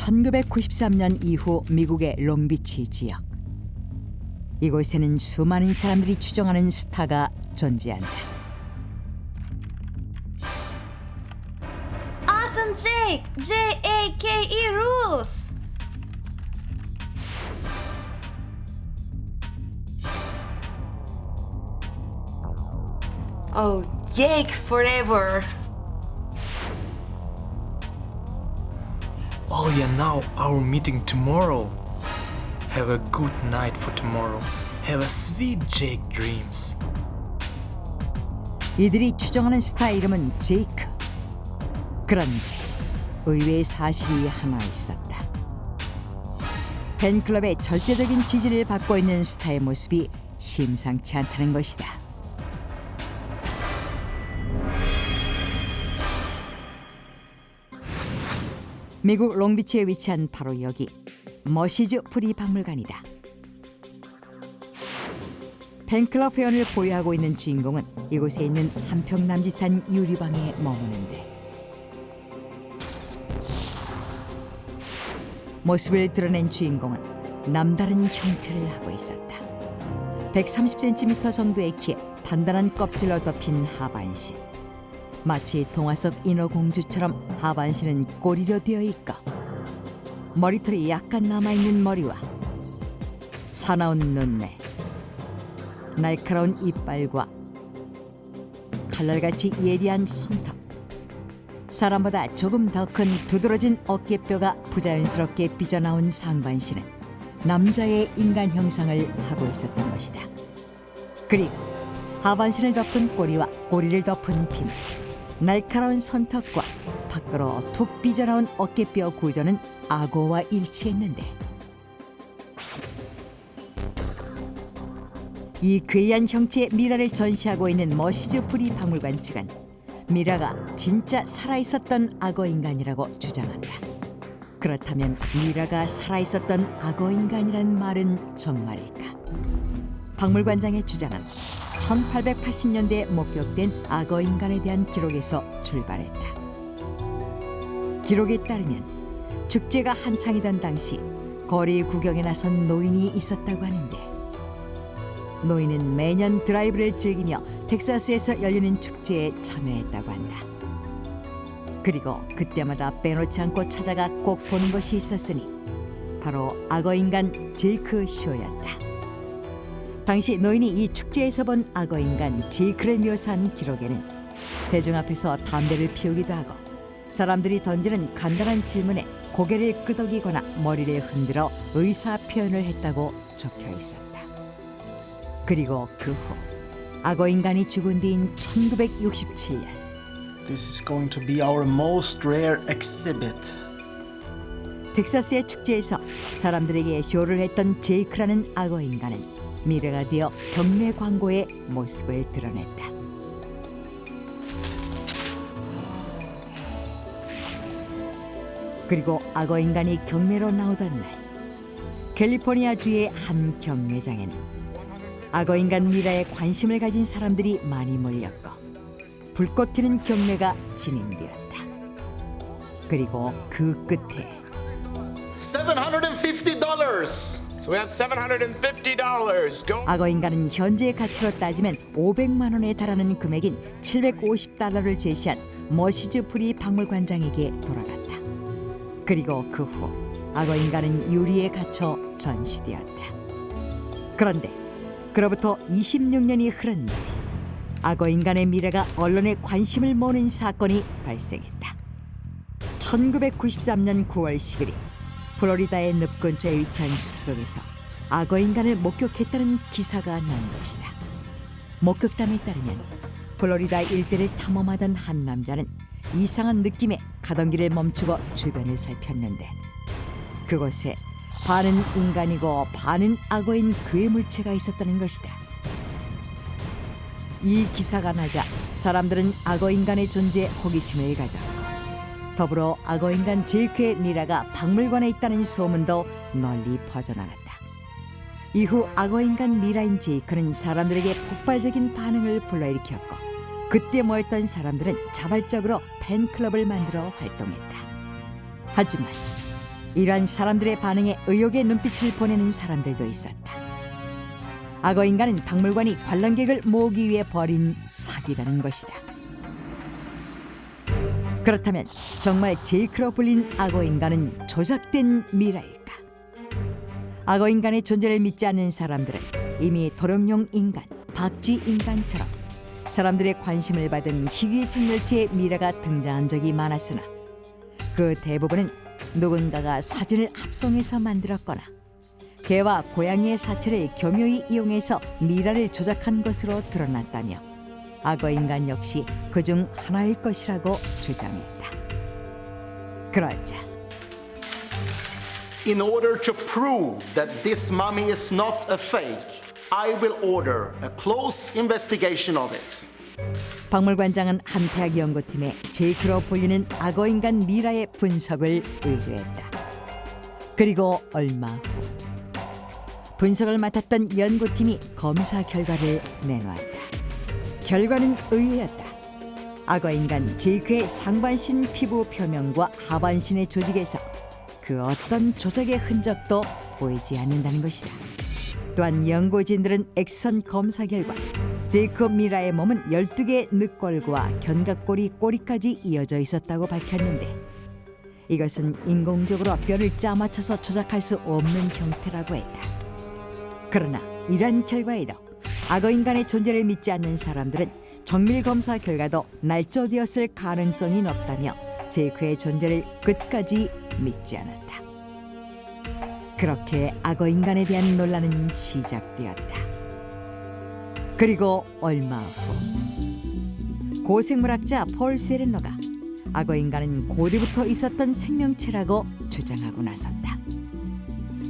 1993년 이후 미국의 롱비치 지역. 이곳에는 수많은 사람들이 추종하는 스타가 존재한다. Awesome Jake! J-A-K-E rules! Oh, Jake forever! Oh yeah, now our meeting tomorrow. Have a good night for tomorrow. Have a sweet Jake dreams. 이들이 추종하는 스타 이름은 제이크. 그런데 의외의 사실이 하나 있었다. 팬클럽의 절대적인 지지를 받고 있는 스타의 모습이 심상치 않다는 것이다. 미국 롱비치에 위치한 바로 여기 머시즈 프리 박물관이다. 팬클럽 회원을 보유하고 있는 주인공은 이곳에 있는 한평 남짓한 유리방에 머무는데 모습을 드러낸 주인공은 남다른 형체를 하고 있었다. 130cm 정도의 키에 단단한 껍질로 덮인 하반신. 마치 동화 속 인어공주처럼 하반신은 꼬리로 되어 있고 머리털이 약간 남아있는 머리와 사나운 눈매, 날카로운 이빨과 칼날같이 예리한 손톱, 사람보다 조금 더 큰 두드러진 어깨뼈가 부자연스럽게 삐져나온 상반신은 남자의 인간 형상을 하고 있었던 것이다. 그리고 하반신을 덮은 꼬리와 꼬리를 덮은 핀, 날카로운 손톱과 밖으로 툭 삐져나온 어깨뼈 구조는 악어와 일치했는데 이 괴이한 형체의 미라를 전시하고 있는 머시즈 프리 박물관 측은 미라가 진짜 살아있었던 악어 인간이라고 주장한다. 그렇다면 미라가 살아있었던 악어 인간이란 말은 정말일까? 박물관장의 주장은 1880년대에 목격된 악어 인간에 대한 기록에서 출발했다. 기록에 따르면 축제가 한창이던 당시 거리 구경에 나선 노인이 있었다고 하는데 노인은 매년 드라이브를 즐기며 텍사스에서 열리는 축제에 참여했다고 한다. 그리고 그때마다 빼놓지 않고 찾아가 꼭 보는 것이 있었으니 바로 악어 인간 제이크 쇼였다. 당시 노인이 이 축제에서 본 악어 인간 제이크를 묘사한 기록에는 대중 앞에서 담배를 피우기도 하고 사람들이 던지는 간단한 질문에 고개를 끄덕이거나 머리를 흔들어 의사 표현을 했다고 적혀 있었다. 그리고 그 후 악어 인간이 죽은 뒤인 1967년 This is going to be our most rare exhibit. 텍사스의 축제에서 사람들에게 쇼를 했던 제이크라는 악어 인간은 미래가 되어 경매 광고의 모습을 드러냈다. 그리고 악어 인간이 경매로 나오던 날 캘리포니아주의 한 경매장에는 악어 인간 미라에 관심을 가진 사람들이 많이 몰렸고 불꽃 튀는 경매가 진행되었다. 그리고 그 끝에 $750. So we have $750. Go. 악어 인간은 현재의 가치로 따지면 500만 원에 달하는 금액인 $750를 제시한 머시즈 프리 박물관장에게 돌아갔다. 그리고 그 후 악어 인간은 유리에 갇혀 전시되었다. 그런데 그로부터 26년이 흐른 뒤 악어 인간의 미래가 언론의 관심을 모으는 사건이 발생했다. 1993년 9월 11일 플로리다의 늪 근처에 위치한 숲속에서 악어 인간을 목격했다는 기사가 난 것이다. 목격담에 따르면 플로리다 일대를 탐험하던 한 남자는 이상한 느낌에 가던 길을 멈추고 주변을 살폈는데 그곳에 반은 인간이고 반은 악어인 괴물체가 있었다는 것이다. 이 기사가 나자 사람들은 악어 인간의 존재에 호기심을 가졌고 더불어 악어 인간 제이크의 미라가 박물관에 있다는 소문도 널리 퍼져나갔다. 이후 악어 인간 미라인 제이크는 사람들에게 폭발적인 반응을 불러일으켰고 그때 모였던 사람들은 자발적으로 팬클럽을 만들어 활동했다. 하지만 이러한 사람들의 반응에 의혹의 눈빛을 보내는 사람들도 있었다. 악어 인간은 박물관이 관람객을 모으기 위해 벌인 사기라는 것이다. 그렇다면 정말 제이크로 불린 악어 인간은 조작된 미라일까? 악어 인간의 존재를 믿지 않는 사람들은 이미 도룡뇽 인간, 박쥐 인간처럼 사람들의 관심을 받은 희귀 생물체의 미라가 등장한 적이 많았으나 그 대부분은 누군가가 사진을 합성해서 만들었거나 개와 고양이의 사체를 교묘히 이용해서 미라를 조작한 것으로 드러났다며 악어 인간 역시 그중 하나일 것이라고 주장했다. 그러자 In order to prove that this mummy is not a fake, I will order a close investigation of it. 박물관장은 한태학 연구팀에 제이크로 불리는 악어 인간 미라의 분석을 의뢰했다. 그리고 얼마 후 분석을 맡았던 연구팀이 검사 결과를 내놓았다. 결과는 의외였다. 악어 인간 제이크의 상반신 피부 표면과 하반신의 조직에서 그 어떤 조작의 흔적도 보이지 않는다는 것이다. 또한 연구진들은 엑선 검사 결과 제이크 미라의 몸은 12개의 늑골과 견갑골이 꼬리까지 이어져 있었다고 밝혔는데 이것은 인공적으로 뼈를 짜맞춰서 조작할 수 없는 형태라고 했다. 그러나 이러한 결과에도 악어 인간의 존재를 믿지 않는 사람들은 정밀 검사 결과도 날조되었을 가능성이 높다며 제이크의 존재를 끝까지 믿지 않았다. 그렇게 악어 인간에 대한 논란은 시작되었다. 그리고 얼마 후 고생물학자 폴 세렌너가 악어 인간은 고대부터 있었던 생명체라고 주장하고 나섰다.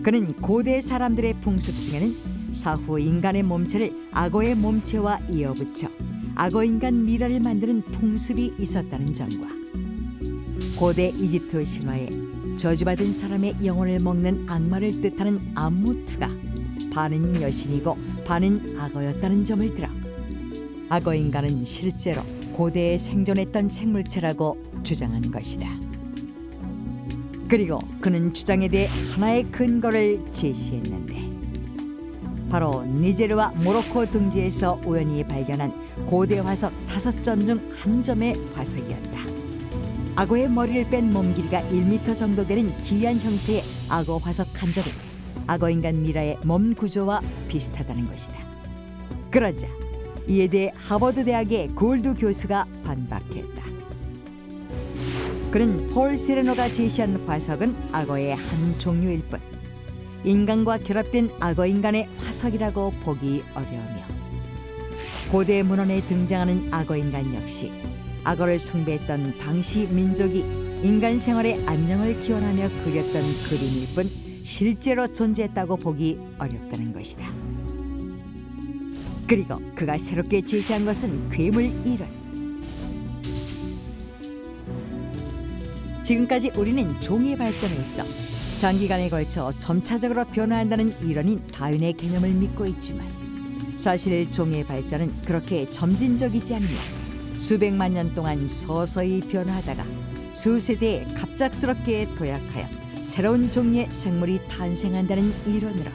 그는 고대 사람들의 풍습 중에는 사후 인간의 몸체를 악어의 몸체와 이어붙여 악어 인간 미라를 만드는 풍습이 있었다는 점과 고대 이집트 신화에 저주받은 사람의 영혼을 먹는 악마를 뜻하는 암무트가 반은 여신이고 반은 악어였다는 점을 들어 악어 인간은 실제로 고대에 생존했던 생물체라고 주장하는 것이다. 그리고 그는 주장에 대해 하나의 근거를 제시했는데 바로 니제르와 모로코 등지에서 우연히 발견한 고대 화석 5점 중 한 점의 화석이었다. 악어의 머리를 뺀 몸 길이가 1m 정도 되는 기이한 형태의 악어 화석 한 점이 악어 인간 미라의 몸 구조와 비슷하다는 것이다. 그러자 이에 대해 하버드 대학의 고울드 교수가 반박했다. 그는 폴 세레노가 제시한 화석은 악어의 한 종류일 뿐 인간과 결합된 악어 인간의 화석이라고 보기 어려우며 고대 문헌에 등장하는 악어 인간 역시 악어를 숭배했던 당시 민족이 인간 생활의 안녕을 기원하며 그렸던 그림일 뿐 실제로 존재했다고 보기 어렵다는 것이다. 그리고 그가 새롭게 제시한 것은 괴물 이론. 지금까지 우리는 종의 발전에 있어 장기간에 걸쳐 점차적으로 변화한다는 이론인 다윈의 개념을 믿고 있지만 사실 종의 발전은 그렇게 점진적이지 않으며 수백만 년 동안 서서히 변화하다가 수세대에 갑작스럽게 도약하여 새로운 종류의 생물이 탄생한다는 이론으로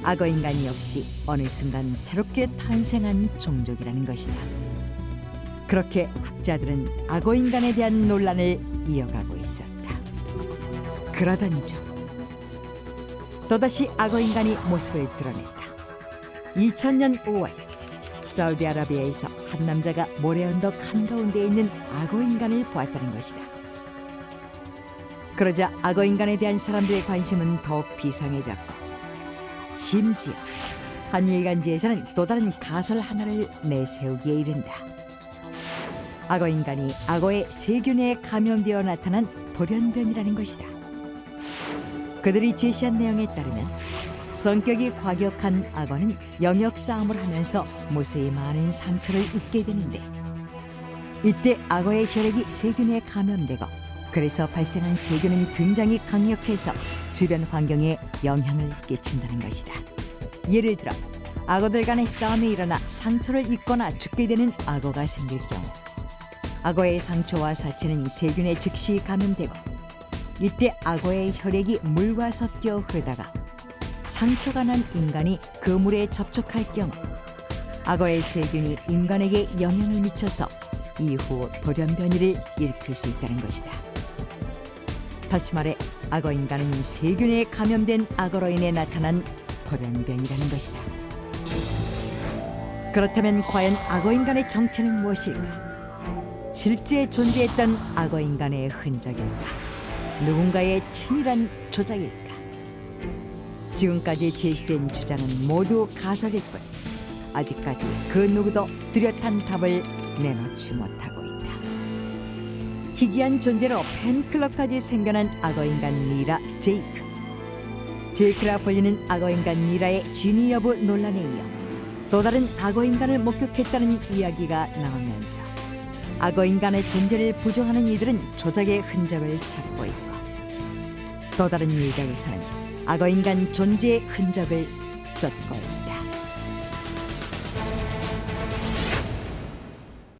악어 인간 역시 어느 순간 새롭게 탄생한 종족이라는 것이다. 그렇게 학자들은 악어 인간에 대한 논란을 이어가고 있었다. 그러던 중 또다시 악어 인간이 모습을 드러냈다. 2000년 5월 사우디아라비아에서 한 남자가 모래 언덕 한가운데 있는 악어 인간을 보았다는 것이다. 그러자 악어 인간에 대한 사람들의 관심은 더욱 비상해졌고 심지어 한 일간지에서는 또 다른 가설 하나를 내세우기에 이른다. 악어 인간이 악어의 세균에 감염되어 나타난 돌연변이라는 것이다. 그들이 제시한 내용에 따르면 성격이 과격한 악어는 영역 싸움을 하면서 무수히 많은 상처를 입게 되는데 이때 악어의 혈액이 세균에 감염되고 그래서 발생한 세균은 굉장히 강력해서 주변 환경에 영향을 끼친다는 것이다. 예를 들어 악어들 간의 싸움이 일어나 상처를 입거나 죽게 되는 악어가 생길 경우 악어의 상처와 사체는 세균에 즉시 감염되고 이때 악어의 혈액이 물과 섞여 흐르다가 상처가 난 인간이 그 물에 접촉할 경우 악어의 세균이 인간에게 영향을 미쳐서 이후 돌연변이를 일으킬 수 있다는 것이다. 다시 말해 악어 인간은 세균에 감염된 악어로 인해 나타난 돌연변이라는 것이다. 그렇다면 과연 악어 인간의 정체는 무엇일까? 실제 존재했던 악어 인간의 흔적일까? 누군가의 치밀한 조작일까? 지금까지 제시된 주장은 모두 가설일 뿐 아직까지 그 누구도 뚜렷한 답을 내놓지 못하고 있다. 희귀한 존재로 팬클럽까지 생겨난 악어인간 미라 제이크. 제이크라 불리는 악어인간 미라의 진위 여부 논란에 이어 또 다른 악어인간을 목격했다는 이야기가 나오면서 악어인간의 존재를 부정하는 이들은 조작의 흔적을 찾고 있고 또 다른 일각에서는 악어인간 존재의 흔적을 쫓고 있다.